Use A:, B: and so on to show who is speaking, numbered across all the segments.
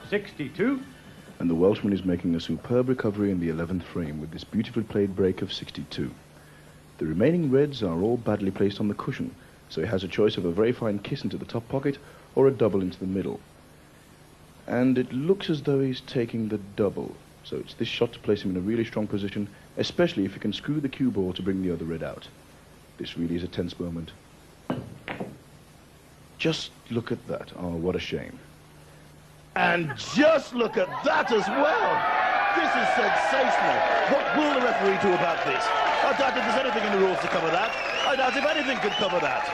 A: 62.
B: And the Welshman is making a superb recovery in the 11th frame with this beautifully played break of 62. The remaining reds are all badly placed on the cushion, so he has a choice of a very fine kiss into the top pocket or a double into the middle. And it looks as though he's taking the double, so it's this shot to place him in a really strong position, especially if he can screw the cue ball to bring the other red out. This really is a tense moment. Just look at that. Oh, what a shame.
C: And just look at that as well. This is sensational. What will the referee do about this? I doubt if there's anything in the rules to cover that. I doubt if anything could cover that.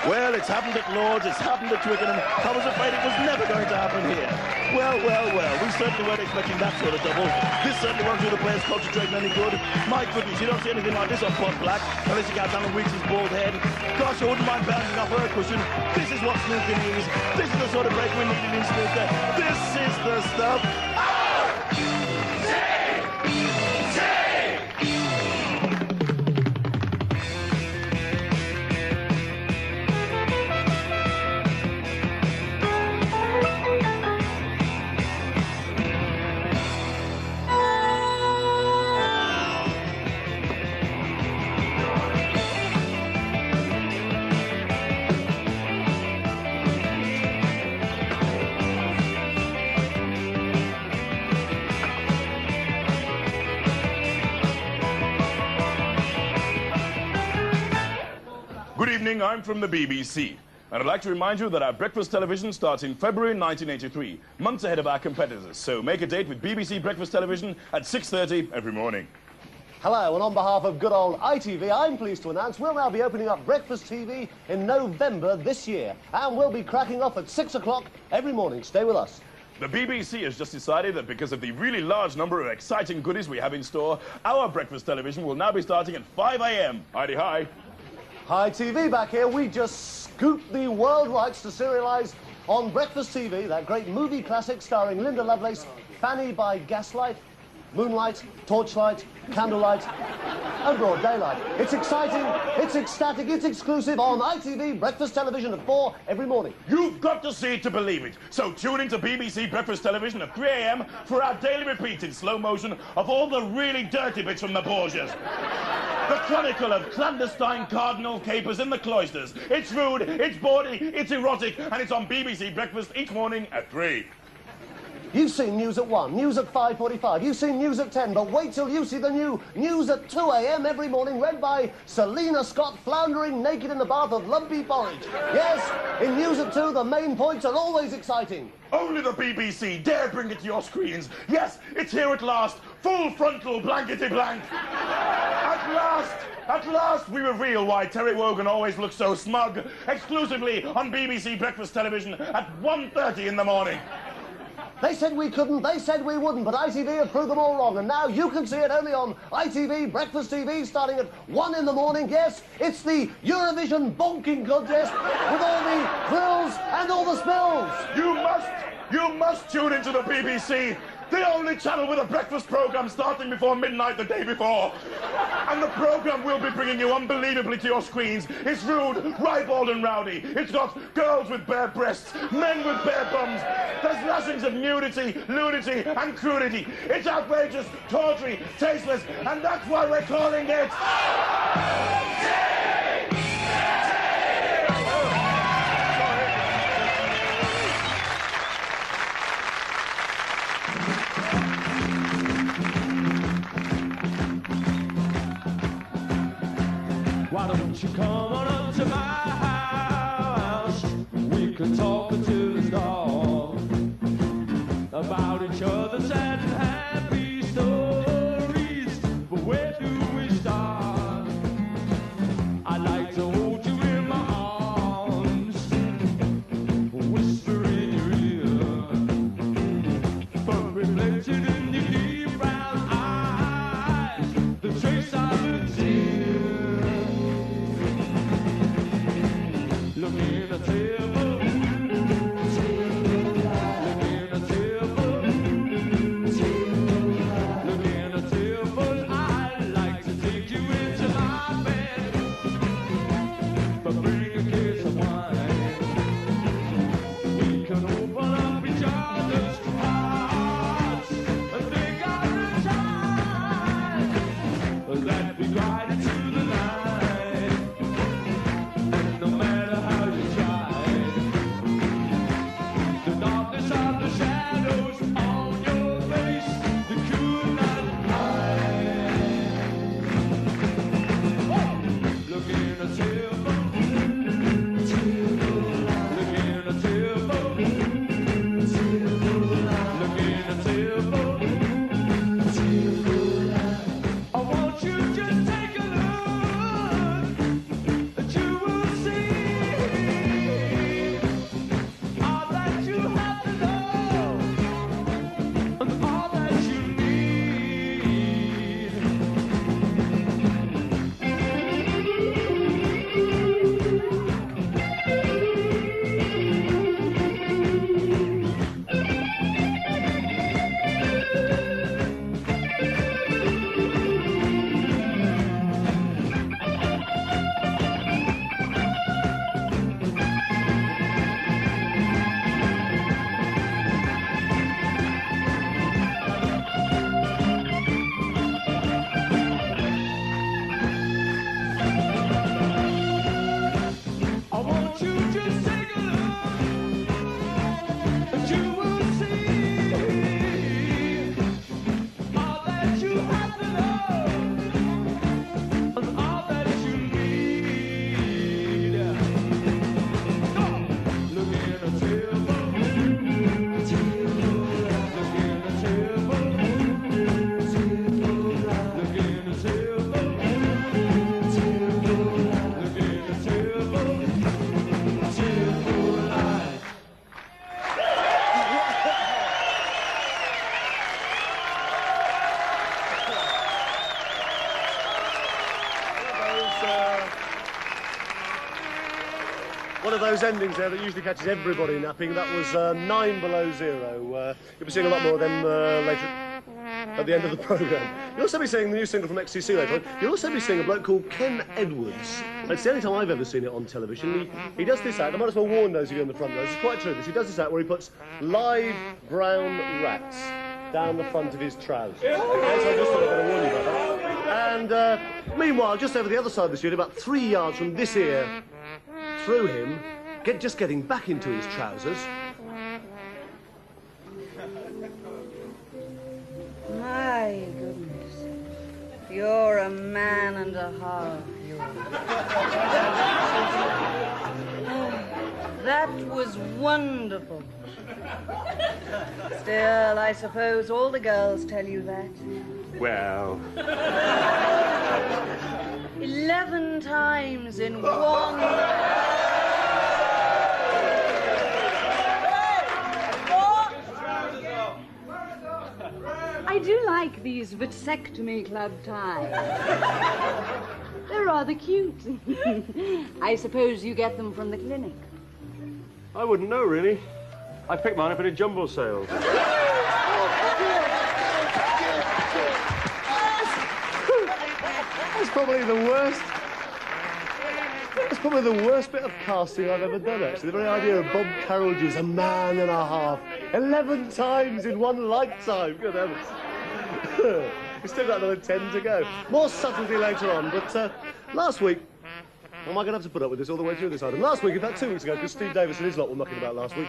C: Well, it's happened at Lord's, it's happened at Twickenham. I was afraid it was never going to happen here. Well, well, well, we certainly weren't expecting that sort of double. This certainly won't do the players concentrating any good. My goodness, you don't see anything like this on pot black, unless you count Alan Weeks' bald head. Gosh, I wouldn't mind bounding off her cushion. This is what snooker is. This is the sort of break we needed in snooker. This is the stuff.
D: Good evening, I'm from the BBC. And I'd like to remind you that our breakfast television starts in February 1983, months ahead of our competitors. So make a date with BBC Breakfast Television at 6:30 every morning.
E: Hello, and on behalf of good old ITV, I'm pleased to announce we'll now be opening up Breakfast TV in November this year. And we'll be cracking off at 6 o'clock every morning. Stay with us.
D: The BBC has just decided that because of the really large number of exciting goodies we have in store, our breakfast television will now be starting at 5 a.m. Heidi hi.
E: Hi TV back here. We just scooped the world rights to serialise on Breakfast TV, that great movie classic starring Linda Lovelace, Fanny by gaslight, moonlight, torchlight, candlelight, and broad daylight. It's exciting, it's ecstatic, it's exclusive on ITV Breakfast Television at 4 every morning.
D: You've got to see it to believe it. So tune into BBC Breakfast Television at 3 a.m. for our daily repeats in slow motion of all the really dirty bits from the Borgias. The chronicle of clandestine cardinal capers in the cloisters. It's rude, it's bawdy, it's erotic, and it's on BBC Breakfast each morning at 3.
E: You've seen news at 1, news at 5:45, you've seen news at 10, but wait till you see the new news at 2 a.m. every morning, read by Selena Scott, floundering naked in the bath of lumpy porridge. Yes, in news at 2, the main points are always exciting.
D: Only the BBC dare bring it to your screens. Yes, it's here at last. Full frontal blankety blank. At last, we reveal why Terry Wogan always looks so smug. Exclusively on BBC Breakfast Television at 1:30 in the morning.
E: They said we couldn't, they said we wouldn't, but ITV have proved them all wrong, and now you can see it only on ITV Breakfast TV starting at 1 in the morning. Yes, it's the Eurovision bonking contest with all the thrills and all the spills.
D: You must tune into the BBC. The only channel with a breakfast programme starting before midnight the day before. And the programme we'll be bringing you unbelievably to your screens is rude, ribald and rowdy. It's got girls with bare breasts, men with bare bums. There's lashings of nudity, nudity and crudity. It's outrageous, tawdry, tasteless, and that's why we're calling it...
F: Why don't you come on up to my house? We can talk until it's dark about each other's sad and happy stories. But where do we start? I'd like to hold you in my arms, whisper in your ear, but reflected in your deep brown eyes, the trace of a tear. Look in the table, look in the table, I'd like to take you into my bed, but bring a case of wine. We can open up each other's hearts.
E: those endings there that usually catches everybody napping. That was 9 Below Zero. You'll be seeing a lot more of them later at the end of the programme. You'll also be seeing the new single from XTC later on. You'll also be seeing a bloke called Ken Edwards. It's the only time I've ever seen it on television. He does this act. I might as well warn those of you in the front rows. It's quite true. He does this act where he puts live brown rats down the front of his trousers. Okay, so I just thought I'd better warn you about that. And meanwhile, just over the other side of the studio, about 3 yards from this ear, through him, just getting back into his trousers.
A: My goodness. You're a man and a half. That was wonderful. Still, I suppose all the girls tell you that.
D: Well...
A: 11 times in one...
G: I do like these vasectomy club ties. They're rather cute. I suppose you get them from the clinic.
H: I wouldn't know, really. I picked mine up at a jumble sale.
E: That's probably the worst. That's probably the worst bit of casting I've ever done, actually. The very idea of Bob Carroll as a man and a half. 11 times in one lifetime. Good heavens. We've still got another 10 to go. More subtlety later on, but last week... Am I going to have to put up with this all the way through this item? Last week, in fact 2 weeks ago, because Steve Davis and his lot were mucking about last week,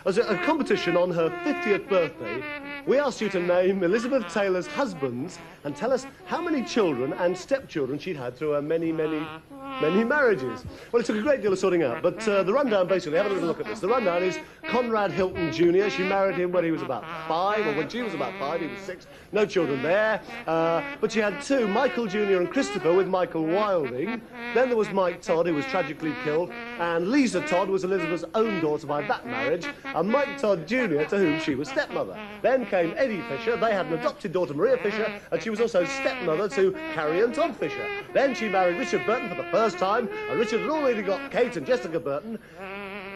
E: as a competition on her 50th birthday, we asked you to name Elizabeth Taylor's husbands and tell us how many children and stepchildren she'd had through her many marriages. Well, it took a great deal of sorting out, but the rundown, basically, have a little look at this. The rundown is Conrad Hilton Jr. She married him when he was about 5, or when she was about 5, he was 6. No children there. But she had 2, Michael Jr. and Christopher, with Michael Wilding. Then there was Mike Todd, who was tragically killed, and Lisa Todd was Elizabeth's own daughter by that marriage, and Mike Todd Jr., to whom she was stepmother. Then came Eddie Fisher. They had an adopted daughter, Maria Fisher, and she was also stepmother to Carrie and Todd Fisher. Then she married Richard Burton for the first time, and Richard had already got Kate and Jessica Burton.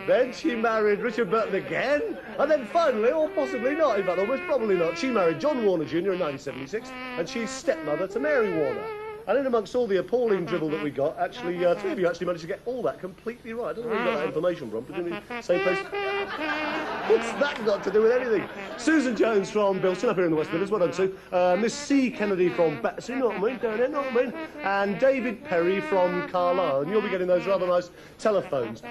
E: Then she married Richard Burton again, and then finally, or possibly not, in fact almost probably not, she married John Warner Jr. in 1976, and she's stepmother to Mary Warner. And in amongst all the appalling dribble that we got, actually, 3 of you actually managed to get all that completely right. I don't know where you got that information from, but in the same place. What's that got to do with anything? Susan Jones from Bilston, up here in the West Midlands, well done, Sue. Miss C. Kennedy from Battersea, know what I mean, down there, know what I mean? And David Perry from Carlisle, and you'll be getting those rather nice telephones.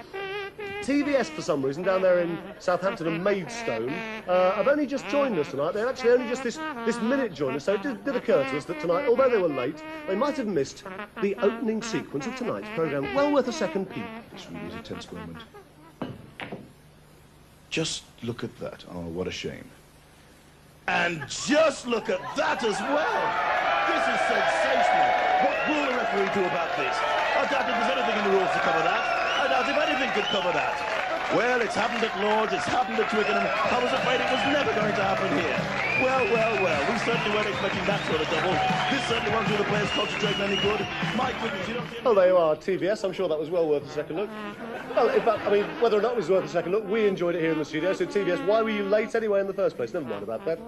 E: TVS, for some reason, down there in Southampton and Maidstone, have only just joined us tonight. They've actually only just this minute joined us, so it did occur to us that tonight, although they were late, they might have missed the opening sequence of tonight's programme. Well worth a second peep.
B: This really is a tense moment. Just look at that. Oh, what a shame.
C: And just look at that as well. This is sensational. What will the referee do about this? I doubt if there's anything in the rules to cover that. I doubt if anything could cover that. Well, it's happened at Lord's, it's happened at Twickenham. I was afraid it was never going to happen here. Well. We certainly weren't expecting that sort of double. This certainly won't do the players concentrating any good. My goodness, you don't see...
E: Oh, there you are, TVS. I'm sure that was well worth a second look. Well, in fact, I mean, whether or not it was worth a second look, we enjoyed it here in the studio. So, TVS, why were you late anyway in the first place? Never mind about that.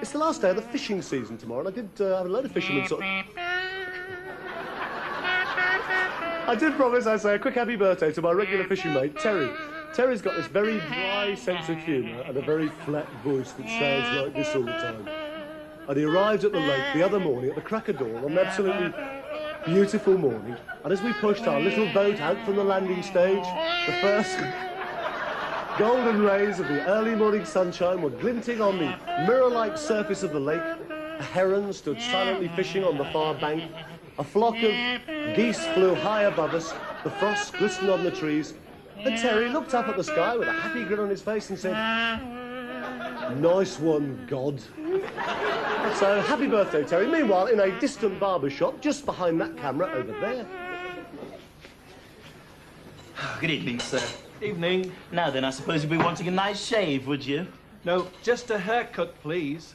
E: It's the last day of the fishing season tomorrow, and I did have a load of fishermen sort of... I did promise I'd say a quick happy birthday to my regular fishing mate, Terry. Terry's got this very dry sense of humour and a very flat voice that sounds like this all the time. And he arrived at the lake the other morning at the crack of dawn on an absolutely beautiful morning. And as we pushed our little boat out from the landing stage, the first golden rays of the early morning sunshine were glinting on the mirror-like surface of the lake. A heron stood silently fishing on the far bank. A flock of geese flew high above us, the frost glistened on the trees, and Terry looked up at the sky with a happy grin on his face and said, "Nice one, God." So, happy birthday, Terry. Meanwhile, in a distant barber shop, just behind that camera over there.
I: Good evening, sir.
H: Evening.
I: Now then, I suppose you'd be wanting a nice shave, would you?
H: No, just a haircut, please.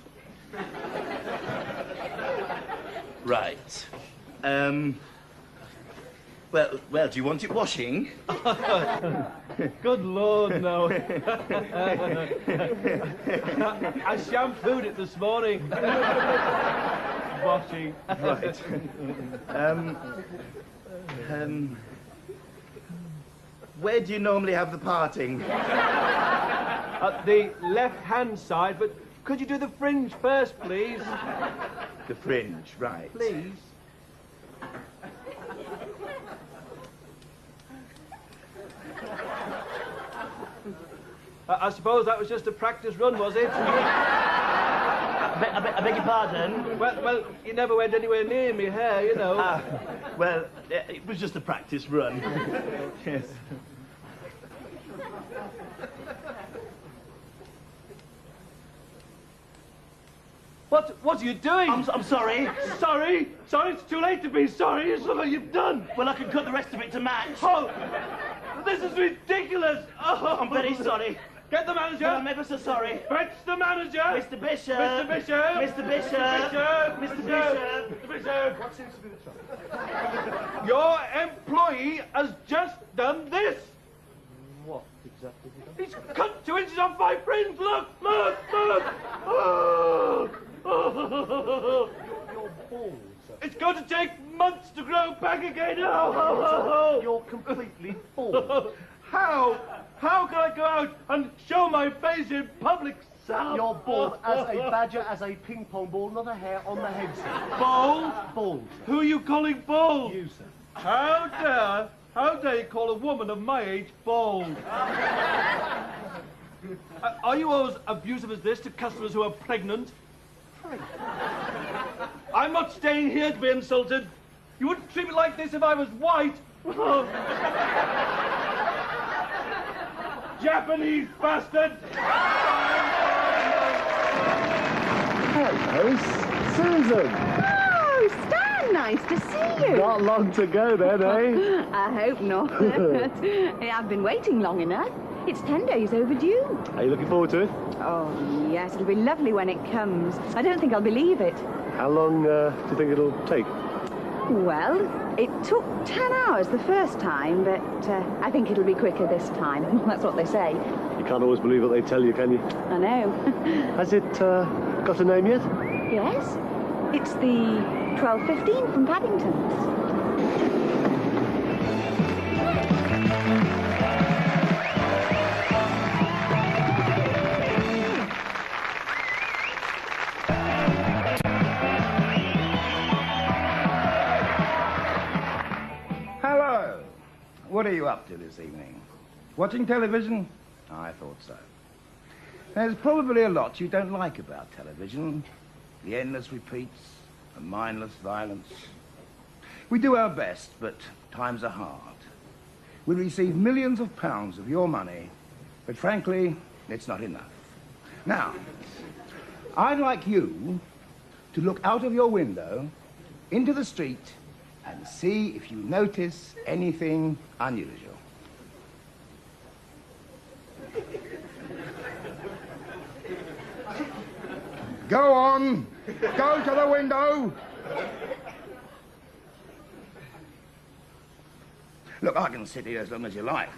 I: Right. Well, do you want it washing?
F: Good Lord, no. I shampooed it this morning. Washing.
I: Right. Where do you normally have the parting?
F: At the left-hand side, but could you do the fringe first, please?
I: The fringe, right.
F: Please. I suppose that was just a practice run, was it?
I: I beg your pardon?
F: Well, you never went anywhere near me hair, you know.
I: Well, it was just a practice run. Yes.
F: What are you doing?
I: I'm sorry.
F: Sorry? Sorry, it's too late to be sorry. It's what you've done.
I: Well, I can cut the rest of it to match.
F: Oh, this is ridiculous. Oh,
I: I'm very sorry.
F: Get the manager.
I: Well, I'm ever so sorry.
F: Fetch the manager.
I: Mr. Bishop.
F: Mr. Bishop.
I: Mr. Bishop.
F: Mr. Bishop. Mr. Bishop.
E: What seems to be the trouble?
F: Your employee has just done this.
E: What exactly did
F: He's cut 2 inches off my fringe. Look. Oh.
E: You're bald, sir.
F: It's going to take months to grow back again. Oh.
E: You're completely bald.
F: How can I go out and show my face in public, Sam?
E: You're bald as a badger, as a ping pong ball, not a hair on the head, sir.
F: Bald?
E: Bald.
F: Who are you calling bald?
E: You, sir.
F: How dare you call a woman of my age bald? Are you always abusive as this to customers who are pregnant? I'm not staying here to be insulted. You wouldn't treat me like this if I was white. Japanese bastard!
E: Hello, Susan.
G: Oh, Stan, nice to see you.
E: Not long to go then, eh?
G: I hope not. I've been waiting long enough. It's 10 days overdue.
E: Are you looking forward to it?
G: Oh, yes, it'll be lovely when it comes. I don't think I'll believe it.
E: How long do you think it'll take?
G: Well, it took 10 hours the first time, but I think it'll be quicker this time. That's what they say.
E: You can't always believe what they tell you, can you?
G: I know.
E: Has it got a name yet?
G: Yes, it's the 12:15 from Paddington's.
J: Hello. What are you up to this evening? Watching television? I thought so. There's probably a lot you don't like about television. The endless repeats, the mindless violence. We do our best, but times are hard. We receive millions of pounds of your money, but frankly, it's not enough. Now, I'd like you to look out of your window into the street and see if you notice anything unusual. Go on. Go to the window. Look, I can sit here as long as you like.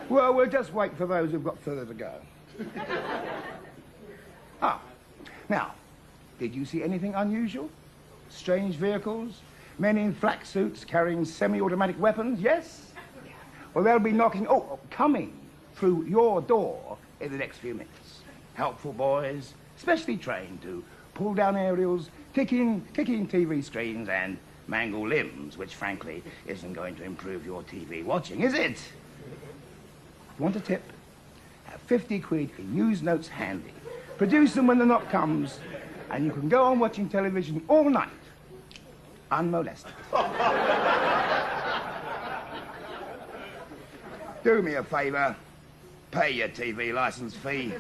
J: Well, we'll just wait for those who've got further to go. Now, did you see anything unusual? Strange vehicles? Men in flak suits carrying semi-automatic weapons? Yes? Well, they'll be coming through your door in the next few minutes. Helpful boys, specially trained to pull down aerials, kicking TV screens and mangle limbs, which frankly isn't going to improve your TV watching, is it? Want a tip? Have 50 quid in used notes handy. Produce them when the knock comes, and you can go on watching television all night, unmolested. Do me a favour. Pay your TV licence fee.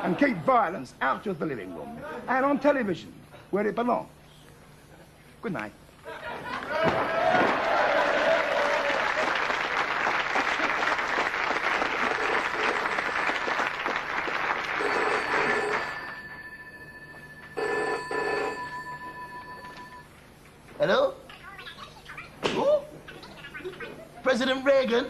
J: And keep violence out of the living room and on television, where it belongs. Good night.
C: President Reagan?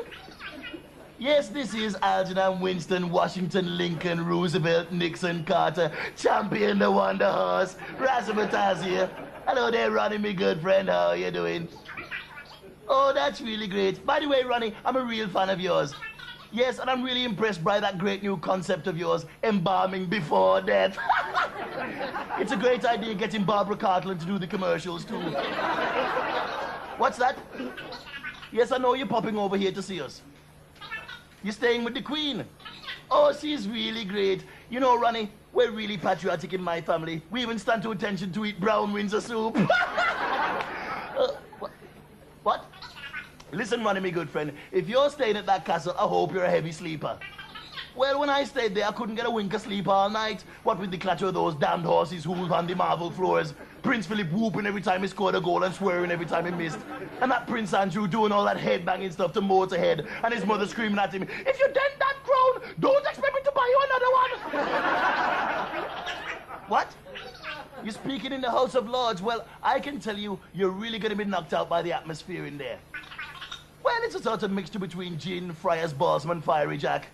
C: Yes, this is Algernon Winston, Washington, Lincoln, Roosevelt, Nixon, Carter, Champion the Wonder Horse, Razzmatazz here. Hello there, Ronnie, my good friend. How are you doing? Oh, that's really great. By the way, Ronnie, I'm a real fan of yours. Yes, and I'm really impressed by that great new concept of yours, embalming before death. It's a great idea getting Barbara Cartland to do the commercials, too. What's that? Yes, I know you're popping over here to see us. You're staying with the Queen. Oh, she's really great. You know, Ronnie, we're really patriotic in my family. We even stand to attention to eat brown Windsor soup. What? Listen, Ronnie, my good friend, if you're staying at that castle, I hope you're a heavy sleeper. Well, when I stayed there, I couldn't get a wink of sleep all night. What with the clatter of those damned horses hoof on the marble floors, Prince Philip whooping every time he scored a goal and swearing every time he missed, and that Prince Andrew doing all that head-banging stuff to Motorhead, and his mother screaming at him, "If you dent that crown, don't expect me to buy you another one!" What? You're speaking in the House of Lords? Well, I can tell you, you're really going to be knocked out by the atmosphere in there. Well, it's a sort of mixture between gin, Friars Balsam, and Fiery Jack,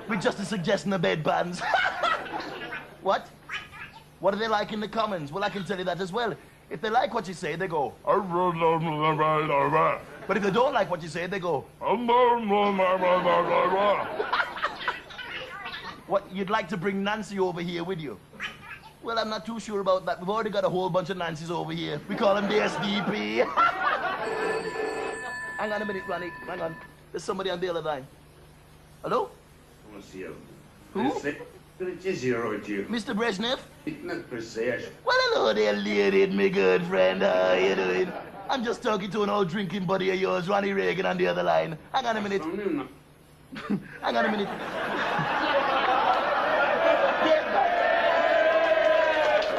C: with just a suggestion of bedpans. What? What are they like in the Commons? Well, I can tell you that as well. If they like what you say, they go. But if they don't like what you say, they go. What, you'd like to bring Nancy over here with you? Well, I'm not too sure about that. We've already got a whole bunch of Nancys over here. We call them the SDP. Hang on a minute, Ronnie. Hang on. There's somebody on the other line. Hello? Who? Mr. Brezhnev? Well, hello there, lady, my good friend. How are you doing? I'm just talking to an old drinking buddy of yours, Ronnie Reagan, on the other line. Hang on a minute. Hang on a minute.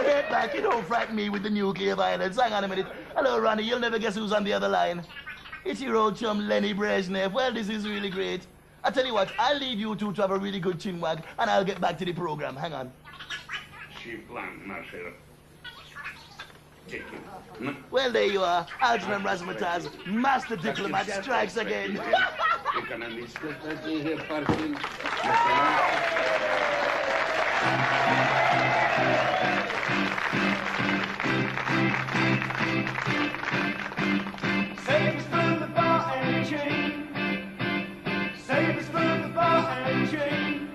C: Get back. You don't frighten me with the nuclear violence. Hang on a minute. Hello, Ronnie. You'll never guess who's on the other line. It's your old chum, Lenny Brezhnev. Well, this is really great. I tell you what, I'll leave you two to have a really good chinwag, and I'll get back to the program. Hang on. Well, there you are. Algernon Razzmatazz, Master Diplomat, strikes again.
F: Save us from the ball and chain. Save us from the ball and chain.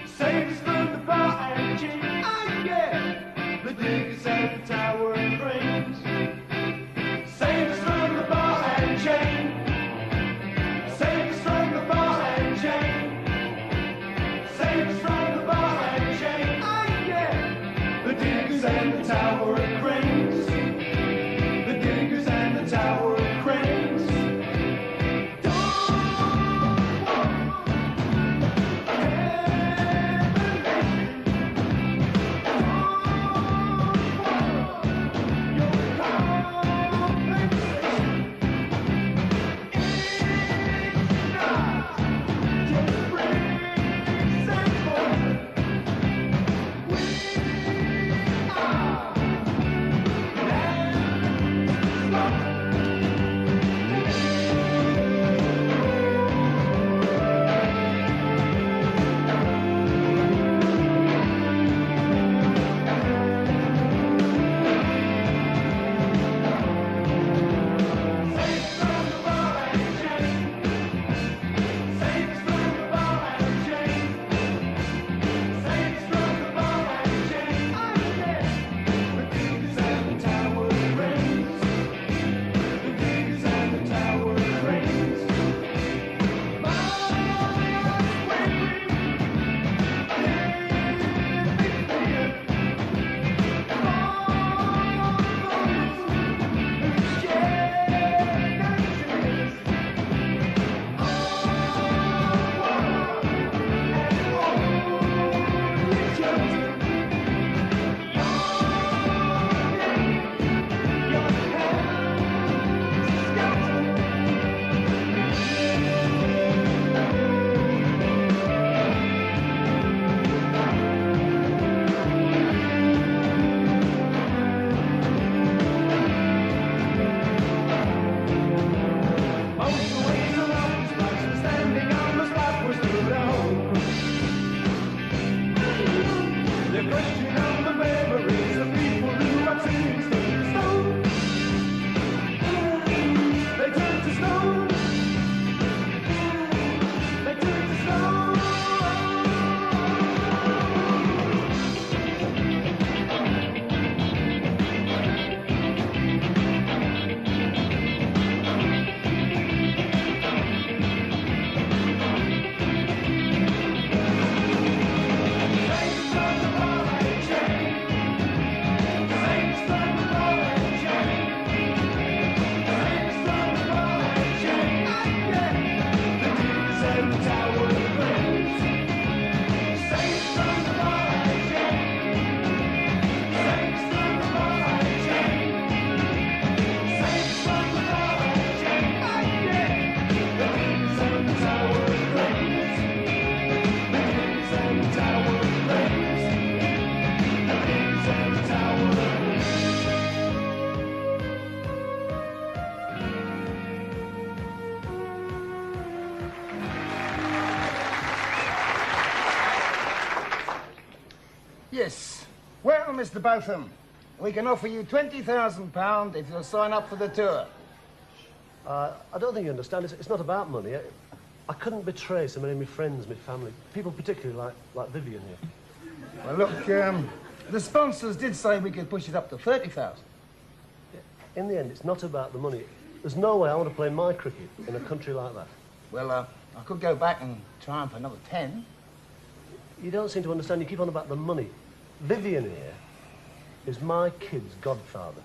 F: Save us from the ball and chain. Oh yeah, the diggers at the tower and cranes. Save us from the ball and chain. Save us from the ball and chain. Save us from the ball and chain. Oh yeah, the diggers at the tower and cranes. The
J: Yes. Well, Mr. Botham, we can offer you £20,000 if you'll sign up for the tour.
E: I don't think you understand. It's not about money. I couldn't betray so many of my friends, my family, people particularly like Vivian here.
J: Well, look, the sponsors did say we could push it up to 30,000.
E: In the end, it's not about the money. There's no way I want to play my cricket in a country like that.
J: Well, I could go back and try him for another 10.
E: You don't seem to understand. You keep on about the money. Vivian here is my kid's godfather.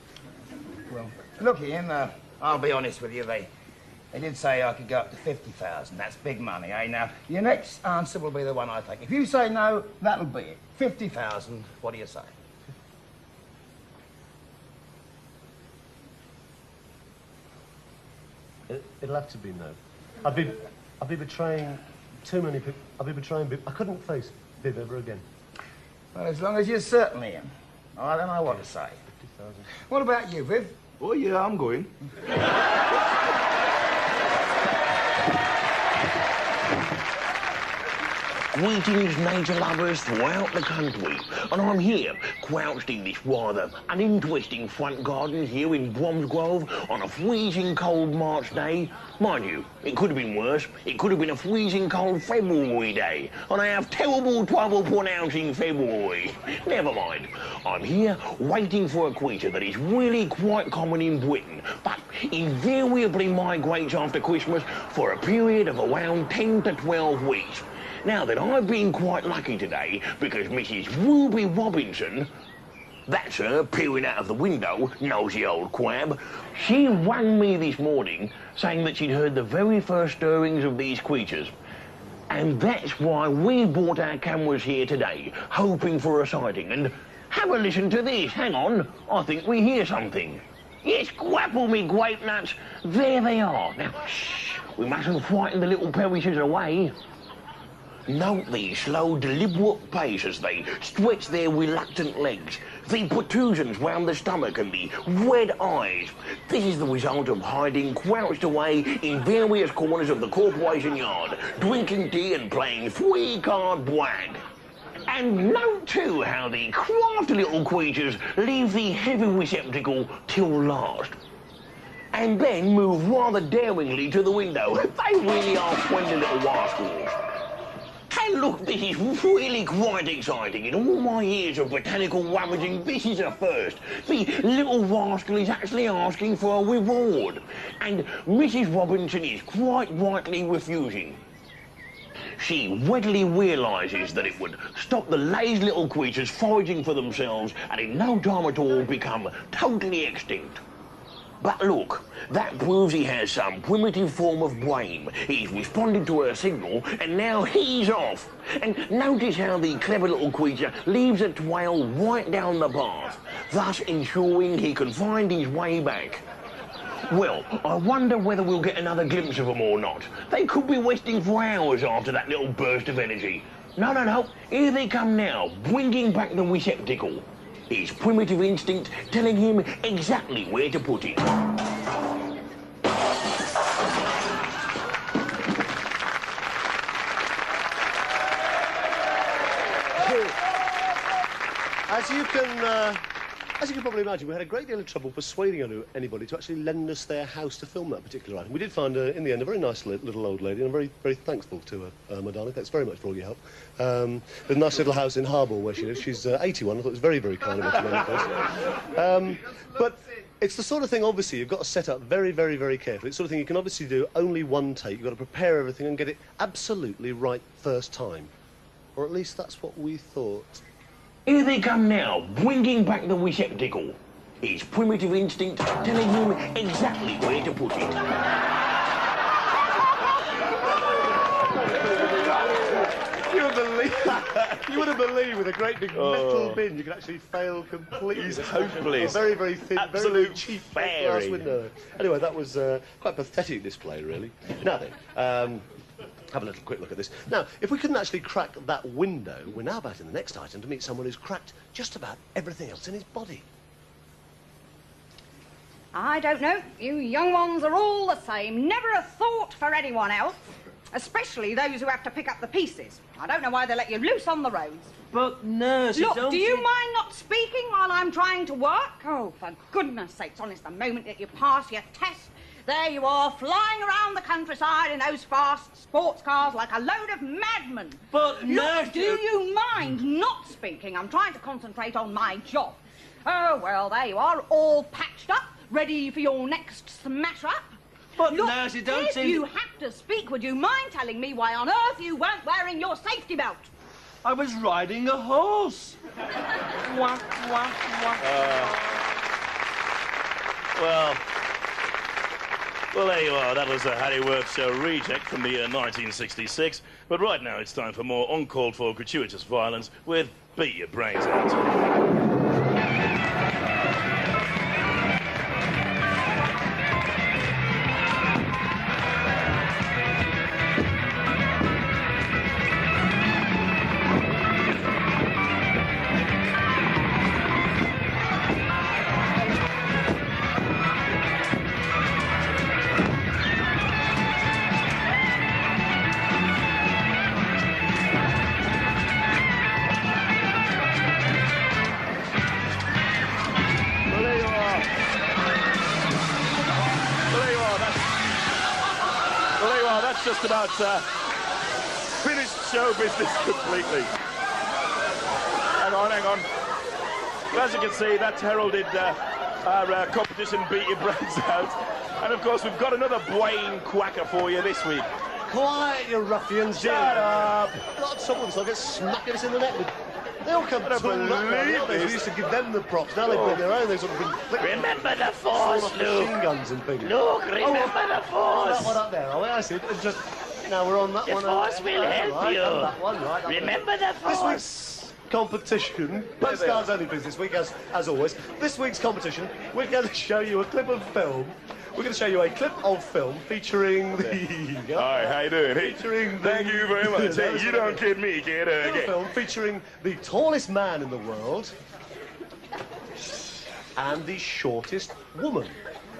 J: Well, look, Ian, I'll be honest with you. They did say I could go up to 50,000. That's big money, eh? Now, your next answer will be the one I take. If you say no, that'll be it. 50,000. What do you say?
E: It'll have to be no. I'd be betraying too many people. I'd be betraying Viv. I couldn't face Viv ever again.
J: Well, as long as you're certain, Ian. I don't know what to say.
E: 50,000.
J: What about you, Viv?
B: Oh, yeah, I'm going.
K: Greetings, nature lovers throughout the country, and I'm here, crouched in this rather uninteresting front garden here in Bromsgrove on a freezing cold March day. Mind you, it could have been worse. It could have been a freezing cold February day, and I have terrible trouble pronouncing February. Never mind. I'm here waiting for a creature that is really quite common in Britain, but invariably migrates after Christmas for a period of around 10 to 12 weeks. Now that I've been quite lucky today because Mrs. Ruby Robinson, that's her peering out of the window, nosy old crab, she rang me this morning saying that she'd heard the very first stirrings of these creatures. And that's why we brought our cameras here today, hoping for a sighting. And have a listen to this. Hang on, I think we hear something. Yes, grapple me grape nuts. There they are. Now, shh, we mustn't frighten the little perishes away. Note the slow, deliberate pace as they stretch their reluctant legs, the protrusions round the stomach and the red eyes. This is the result of hiding crouched away in various corners of the corporation yard, drinking tea and playing three-card brag. And note, too, how the crafty little creatures leave the heavy receptacle till last, and then move rather daringly to the window. They really are friendly little rascals. And look, this is really quite exciting. In all my years of botanical rummaging, this is a first. The little rascal is actually asking for a reward, and Mrs. Robinson is quite rightly refusing. She readily realises that it would stop the lazy little creatures foraging for themselves and in no time at all become totally extinct. But look, that proves he has some primitive form of brain. He's responded to her signal, and now he's off. And notice how the clever little creature leaves a trail right down the path, thus ensuring he can find his way back. Well, I wonder whether we'll get another glimpse of them or not. They could be resting for hours after that little burst of energy. No, here they come now, bringing back the receptacle. His primitive instinct telling him exactly where to put it.
E: As you can probably imagine, we had a great deal of trouble persuading anybody to actually lend us their house to film that particular item. We did find, in the end, a very nice little old lady, and I'm very, very thankful to her, my darling. Thanks very much for all your help. With a nice little house in Harbour where she lives. She's 81. I thought it was very, very kind of her to lend it. But it's the sort of thing, obviously, you've got to set up very, very, very carefully. It's the sort of thing you can obviously do only one take. You've got to prepare everything and get it absolutely right first time. Or at least that's what we thought.
K: Here they come now, bringing back the receptacle. His primitive instinct telling him exactly where to put it.
E: You wouldn't believe with a great big metal bin you can actually fail completely.
C: He's hopeless.
E: Very, very thin,
C: Absolute
E: very, very cheap glass
C: fairy.
E: window. Anyway, that was quite a pathetic display, really. Now then, have a little quick look at this. Now, if we couldn't actually crack that window, we're now about in the next item to meet someone who's cracked just about everything else in his body.
A: I don't know. You young ones are all the same. Never a thought for anyone else. especially those who have to pick up the pieces. I don't know why they let you loose on the roads.
I: But, nurse,
A: Look,
I: don't
A: do you mind not speaking while I'm trying to work? Oh, for goodness sakes, honest, the moment that you pass your test, there you are, flying around the countryside in those fast sports cars like a load of madmen.
I: But, nurse...
A: Look, do you mind not speaking? I'm trying to concentrate on my job. Oh, well, there you are, all patched up, ready for your next smash-up.
I: But,
A: look,
I: nurse, you don't
A: if
I: seem...
A: you have to speak, would you mind telling me why on earth you weren't wearing your safety belt?
I: I was riding a horse. Wah, wah, wah.
C: Well, there you are. That was a Harry Worth Show reject from the year 1966. But right now it's time for more uncalled-for gratuitous violence with Beat Your Brains Out. Just about finished show business completely. Hang on. Well, as you can see, that's heralded our competition Beat Your Brains Out. And of course, we've got another Bwayne Quacker for you this week.
E: Quiet, you ruffians.
C: Shut up.
E: Not someone's like smacking us in the neck with... They all come tooled up, don't they? We used to give them the props. Now they bring their own. They sort of been...
C: Remember the Force, Luke.
E: Machine guns and things.
C: Luke, remember the Force.
E: That one up there. Oh, I see. Just... Now we're on that
C: the
E: one.
C: The Force will help you.
E: That one, right.
C: Remember the Force.
E: This week's competition, Postcards Only Biz this week, as always. This week's competition, we're going to show you a clip of film. We're going to show you a clip of film featuring the...
C: Hi, how you doing?
E: Featuring the...
C: Thank you very much. Hey, you don't kid me, kid.
E: A film featuring the tallest man in the world and the shortest woman.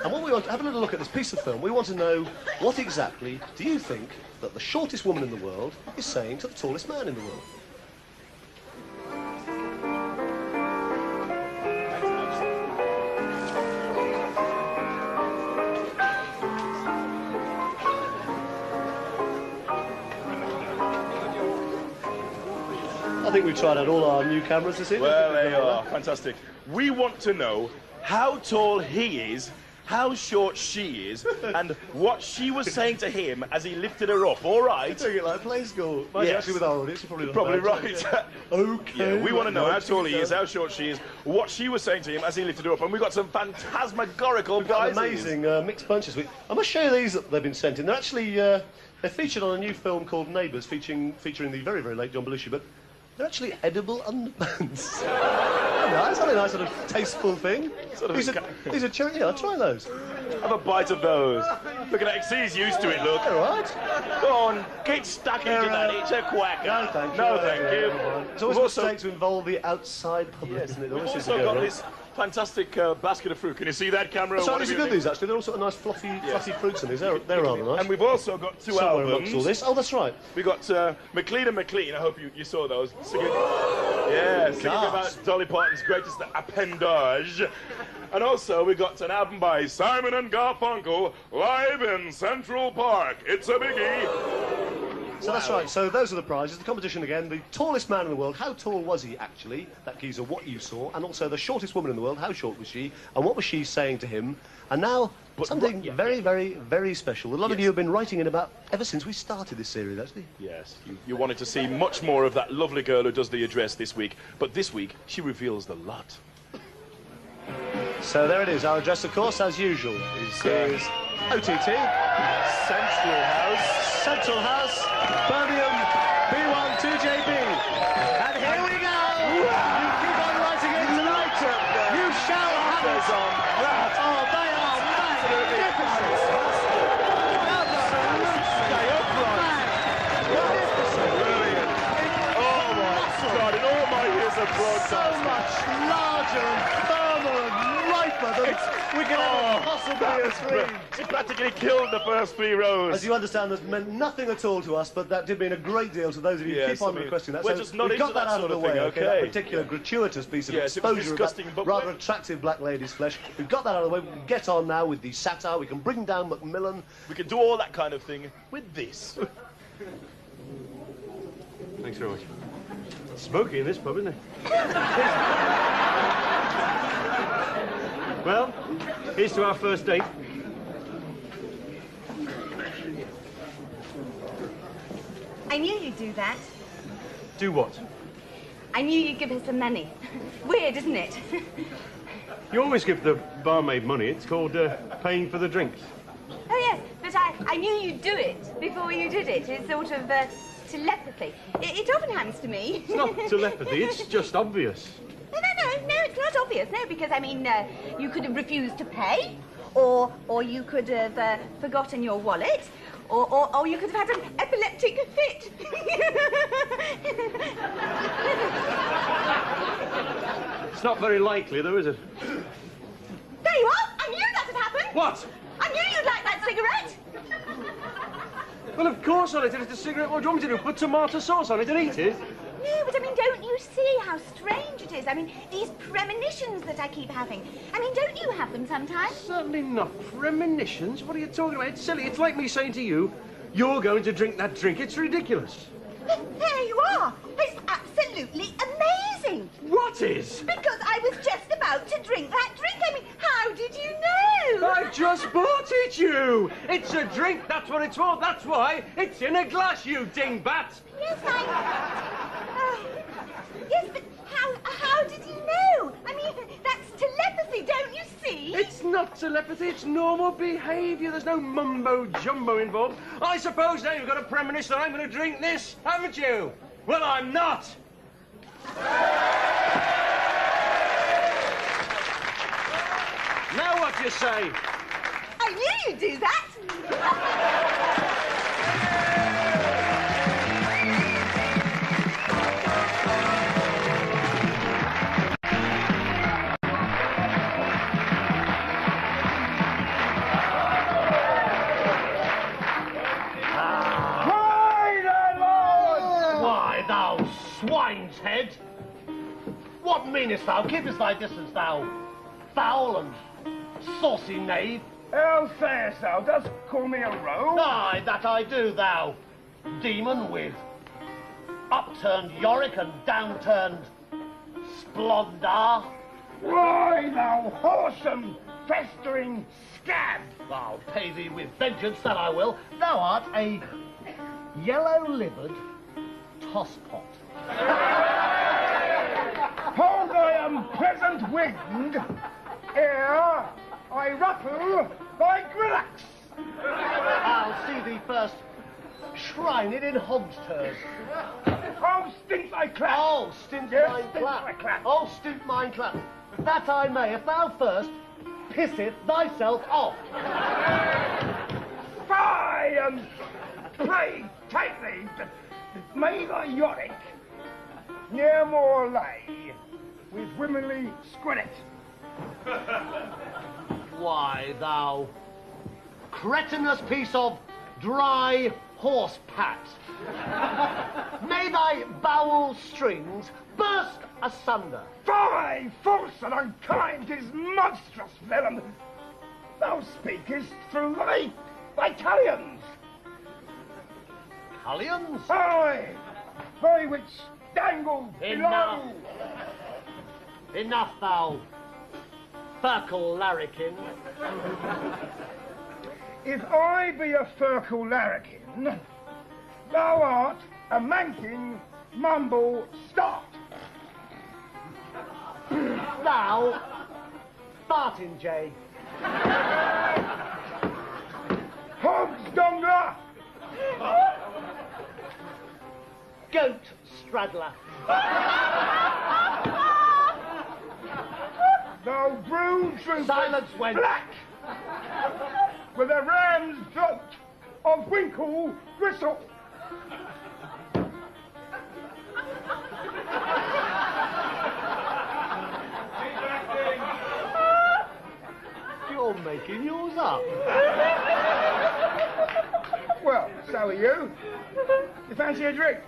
E: And what we want, have a little look at this piece of film. We want to know what exactly do you think that the shortest woman in the world is saying to the tallest man in the world? I think we've tried out all our new cameras this evening.
C: Well, there you are. Fantastic. We want to know how tall he is, how short she is, and what she was saying to him as he lifted her up, all right?
E: You're doing it like play school.
C: Yes.
E: Actually, with our audience, you're
C: probably right.
E: Okay.
C: Yeah, we want to know how tall he is, how short she is, what she was saying to him as he lifted her up, and we've got some phantasmagorical prizes.
E: Amazing mixed bunch this week. I must show you these that they've been sent in. They're actually they're featured on a new film called Neighbours, featuring the very, very late John Belushi, but they're actually edible underpants. Nice, a nice sort of tasteful thing. These are cherry. Yeah, I'll try those.
C: Have a bite of those. Look at that. See, he's used to it, look.
E: All right.
C: Go on, get stuck into that. It's a quack.
E: No, thank you.
C: No, thank you.
E: It's always a mistake to involve the outside public,
C: yes,
E: isn't it?
C: We've also got this fantastic basket of fruit. Can you see that, camera?
E: So these are good, these, actually. They're all sort of nice, fluffy fruits in these. They're rather nice.
C: And we've also got two
E: Somewhere
C: albums.
E: amongst all this. Oh, that's right.
C: We got McLean and McLean. I hope you saw those. Singing about Dolly Parton's greatest appendage. And also, we got an album by Simon and Garfunkel, live in Central Park. It's a biggie.
E: So that's right. So those are the prizes. The competition again. The tallest man in the world. How tall was he, actually? That geezer, what you saw. And also the shortest woman in the world. How short was she? And what was she saying to him? And now, something very, very, very special. A lot of you have been writing in about ever since we started this series, actually.
C: Yes. You wanted to see much more of that lovely girl who does the address this week. But this week, she reveals the lot.
E: So there it is. Our address, of course, as usual, is O.T.T. Central House, Birmingham, B1 2JB. And here we go! You keep on writing in tonight. You shall have it. Oh, they are magnificent.
C: Oh my God, in all my years of broadcasting.
E: So much larger and firmer and riper than we can ever possibly
C: She practically killed the first 3 rows.
E: As you understand, that meant nothing at all to us, but that did mean a great deal to those of you who keep on requesting that.
C: We're
E: So
C: just not
E: we've got
C: into
E: that out of the way,
C: thing,
E: okay? That particular gratuitous piece of exposure of that rather attractive black lady's flesh. We've got that out of the way. We can get on now with the satire. We can bring down Macmillan.
C: We can do all that kind of thing with this.
H: Thanks very much. It's smoky in this pub, isn't it? Well, here's to our first date.
L: I knew you'd do that.
H: Do what?
L: I knew you'd give her some money. Weird, isn't it?
H: You always give the barmaid money. It's called paying for the drinks.
L: Oh, yes, but I knew you'd do it before you did it. It's sort of telepathy. It often happens to me.
H: It's not telepathy, it's just obvious.
L: No, it's not obvious. No, because, I mean, you could have refused to pay, or you could have forgotten your wallet, or you could have had an epileptic fit.
H: It's not very likely, though, is it?
L: There you are! I knew that would happen!
H: What?
L: I knew you'd like that cigarette!
H: Well, of course I lit it. It's a cigarette. What do you want me to do? Put tomato sauce on it and eat it?
L: No, but I mean, don't you see how strange it is? I mean, these premonitions that I keep having. I mean, don't you have them sometimes?
H: Certainly not. Premonitions? What are you talking about? It's silly. It's like me saying to you, you're going to drink that drink. It's ridiculous.
L: There you are. It's absolutely amazing.
H: What is?
L: Because I was just about to drink that drink. I mean, how did you know?
H: I just bought it, you. It's a drink. That's what it's for. That's why. It's in a glass, you dingbat.
L: Yes, yes, but how did you know? I mean, that's telepathy, don't you see?
H: It's not telepathy, it's normal behaviour. There's no mumbo-jumbo involved. I suppose now you've got a premonition that I'm going to drink this, haven't you? Well, I'm not. Now what do you say?
L: I knew you'd do that.
E: Swine's head! What meanest thou? Keepest thy distance, thou foul and saucy knave.
J: How sayest thou? Dost call me a rogue?
E: Aye, that I do, thou demon with upturned Yorick and downturned Splendor.
J: Why, thou whoresome, festering scab!
E: I'll pay thee with vengeance, that I will. Thou art a yellow-livered tosspot.
J: Hold thy unpleasant wind, ere I ruffle thy grillocks.
E: I'll see thee first shrined in hog's turd.
J: Oh, stint thy clap!
E: Oh, stint
J: yes,
E: mine
J: stint
E: clap!
J: thy clap.
E: Oh, stint mine clap! That I may, if thou first pisseth thyself off.
J: Fie and play tightly. May thy Yorick ne'er more lay with womanly squillet.
E: Why, thou cretinous piece of dry horse pat. May thy bowel strings burst asunder.
J: Fie, false and unkind, is monstrous villain. Thou speakest through thy cullions.
E: Cullions?
J: Aye, they which dangle
E: Enough.
J: below.
E: Enough, thou Ferkel larrikin.
J: If I be a Ferkel larrikin, thou art a manking mumble start.
E: Thou fartingay.
J: Hogs dongler.
E: Goat straddler.
J: Thou brood troopers
E: Silence, wench.
J: black, with a ram's throat of winkle gristle.
E: Your making yours up.
J: Well, so are you. You fancy a drink?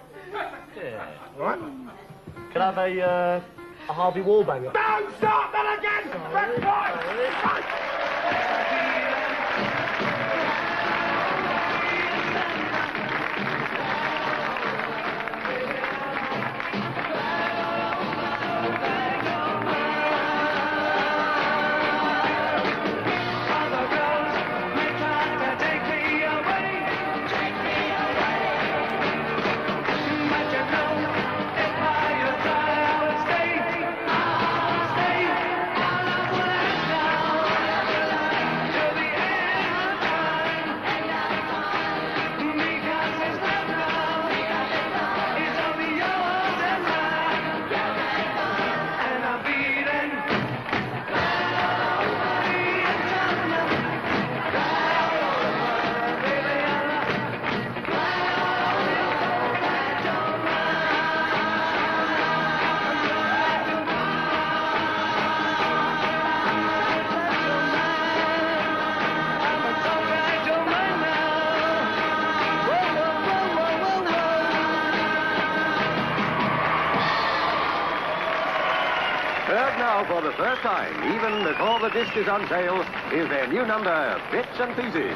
E: Yeah.
J: Right.
E: Can I have a Harvey Wallbanger?
J: Don't start that again! That's right!
M: Heard now for the first time, even before the disc is on sale, is their new number, Bits and Pieces.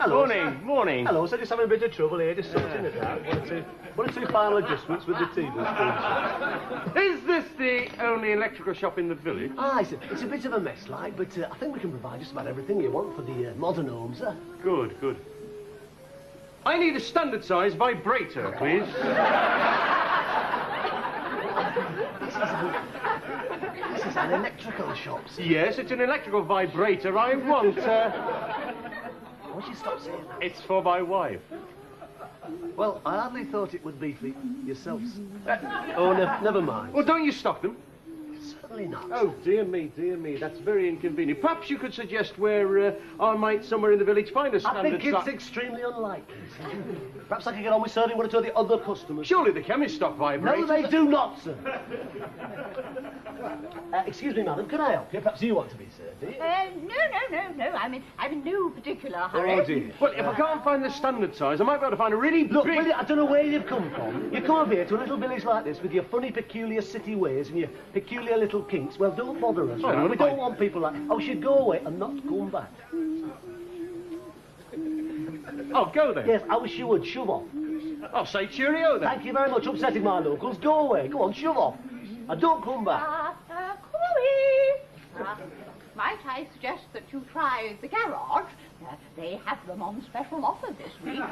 E: Hello.
H: Morning, morning.
E: Hello, so just having a bit of trouble here, just sorting it out. One or two final adjustments with the TV screen.
H: Is this the only electrical shop in the village?
E: Ah, it's a bit of a mess, like, but I think we can provide just about everything you want for the modern home, sir.
H: Good, good. I need a standard size vibrator, please.
E: This is an electrical shop, sir.
H: Yes, it's an electrical vibrator I want.
E: Won't you stop saying that?
H: It's for my wife.
E: Well, I hardly thought it would be for yourselves. Oh, never mind.
H: Well, don't you stock them?
E: Certainly not.
H: Oh, dear me, that's very inconvenient. Perhaps you could suggest where I might, somewhere in the village, find a standard
E: I think it's extremely unlikely. Perhaps I could get on with serving one or two of the other customers.
H: Surely the chemist stock vibrators.
E: No, they do not, sir. Excuse me, madam, can I help you? Perhaps you want to be served, do you?
L: No. I'm in no particular hurry.
H: Oh, dear. Well, if I can't find the standard size, I might be able to find a really
E: Look,
H: big...
E: Willie, I don't know where you've come from. You come up here to a little village like this with your funny, peculiar city ways and your peculiar little kinks. Well, don't bother us.
H: Oh,
E: We don't want people like... Oh, she'd go away and not come back.
H: Oh, go then.
E: Yes, I wish you would. Shove off.
H: I'll say cheerio then.
E: Thank you very much, upsetting my locals. Go away. Go on, shove off. And don't come back.
L: My
N: I suggest that you try the garage. They have them on special offer this week.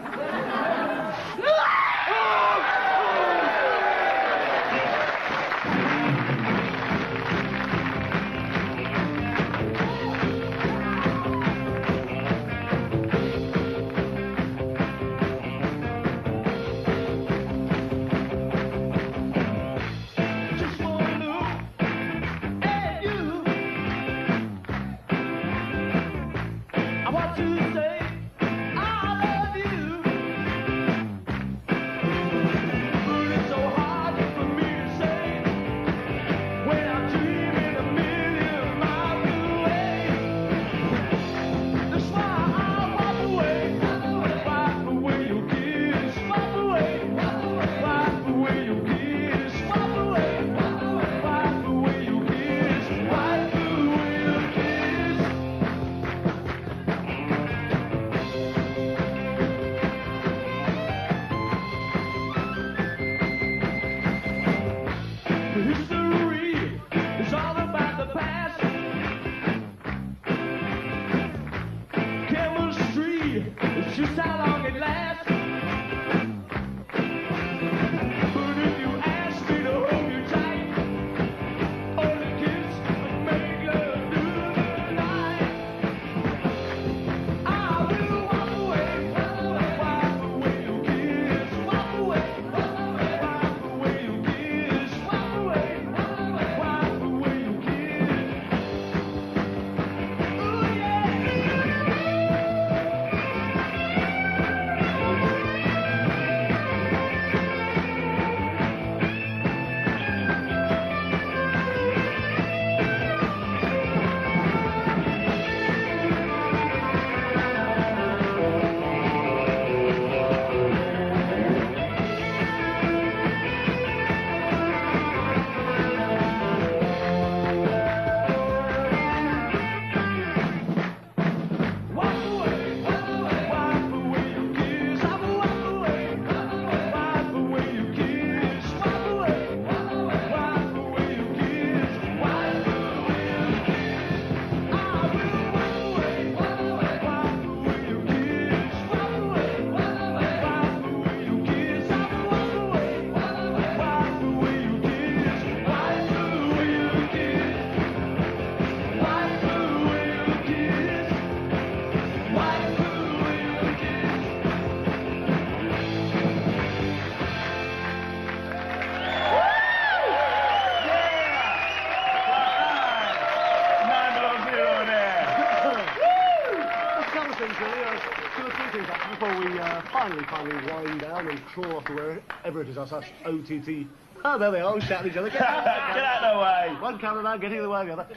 E: finally wind down and crawl off to wherever it is, our such O.T.T. Oh, there they are, all shouting at each other. Get out,
C: get out of the way.
E: One camera man getting in the way of the other.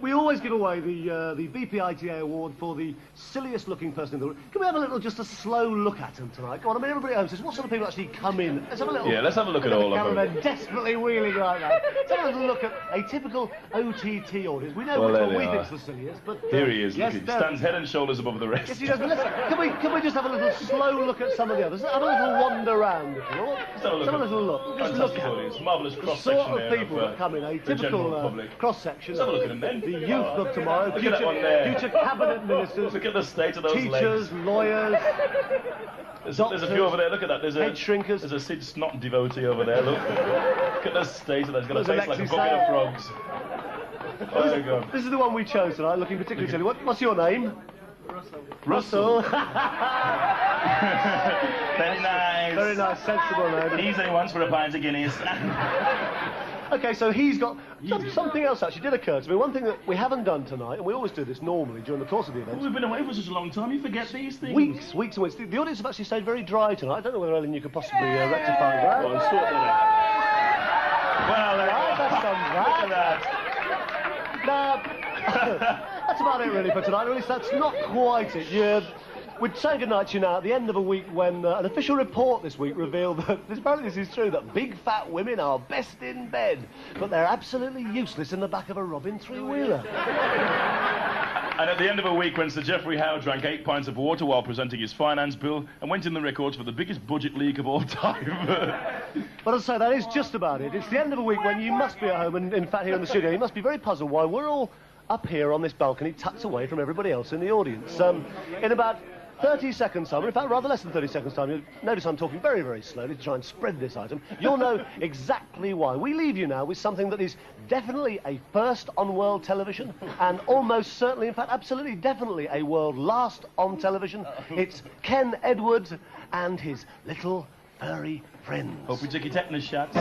E: We always give away the VPITA award for the silliest looking person in the room. Can we have a little, just a slow look at them tonight? Come on, I mean, everybody at home says, what sort of people actually come in? Let's have a little...
C: Yeah, let's have a look at all of them.
E: Cameramen desperately wheeling like that. Let's have a little look at a typical O.T.T. audience. We know which one we think's the silliest, but...
C: Here he is,
E: yes,
C: he stands head and shoulders above the rest.
E: Yes, he does, but listen, can we just have a little slow look at some of the others? Have a little wander round, if you will.
C: Let's have a
E: little look. Just look at
C: audience. Marvellous cross-section
E: the sort of people that come in, a typical
C: Let's
E: cross-section.
C: have a look at them then.
E: The youth of tomorrow,
C: Look at that one there.
E: future cabinet ministers.
C: Look at the state of those
E: teachers,
C: legs.
E: lawyers.
C: There's a few over there, look at that. There's
E: head shrinkers.
C: There's a Sid Snot devotee over there, look. Look at the state of that. He's got a face like a bucket of frogs. Oh, there you go.
E: This is the one we chose tonight, looking particularly silly. What's your name? Russell.
C: Very nice.
E: Very nice, sensible name.
C: Easy ones for a pint of Guinness.
E: Okay, so he's got something else actually did occur to me. One thing that we haven't done tonight, and we always do this normally during the course of the event.
C: We've been away for such a long time, you forget these things.
E: Weeks and weeks. The audience have actually stayed very dry tonight. I don't know whether, Ellen, you could possibly rectify that.
C: Well, sort that out. Well,
E: that's that's about it really for tonight. Or at least that's not quite it. We'd say goodnight to you now at the end of a week when an official report this week revealed that, apparently this is true, that big fat women are best in bed, but they're absolutely useless in the back of a Robin three-wheeler.
C: And at the end of a week when Sir Geoffrey Howe drank 8 pints of water while presenting his finance bill and went in the records for the biggest budget leak of all time.
E: But as I say, that is just about it. It's the end of a week when you must be at home, and in fact here in the studio, you must be very puzzled why we're all up here on this balcony, tucked away from everybody else in the audience. In about 30 seconds time, or in fact rather less than 30 seconds time, you'll notice I'm talking very, very slowly to try and spread this item. You'll know exactly why. We leave you now with something that is definitely a first on world television, and almost certainly, in fact absolutely definitely, a world last on television. It's Ken Edwards and his little furry friends.
I: Hope we took your tetanus shots.